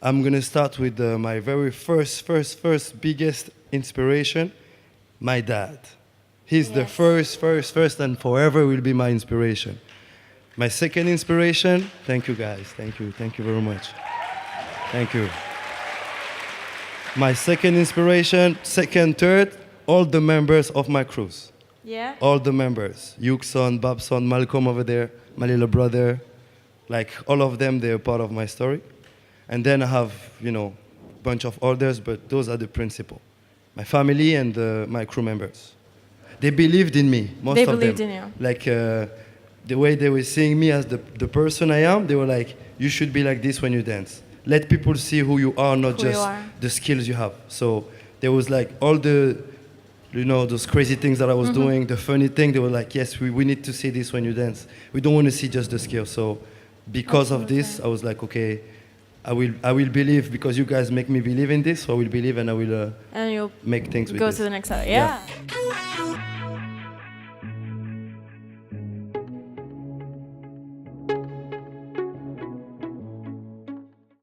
I'm gonna start with my very first biggest inspiration, my dad. He's the first, and forever will be my inspiration. My second inspiration, thank you guys, thank you very much. Thank you. My second inspiration, second, third, all the members of my crews. Yeah? All the members, Yukeson, Babson, Malcolm over there, my little brother, like all of them, they're part of my story. And then I have, a bunch of others, but those are the principal. My family and my crew members. They believed in me, most of them. They believed in you. Like, the way they were seeing me as the person I am, they were like, you should be like this when you dance. Let people see who you are, not just the skills you have. So there was like all the, those crazy things that I was doing, the funny thing, they were like, yes, we need to see this when you dance. We don't want to see just the skills. So because of this, I was like, okay, I will believe, because you guys make me believe in this, so I will believe, and I will and you'll make things with go this. to the next level. Yeah.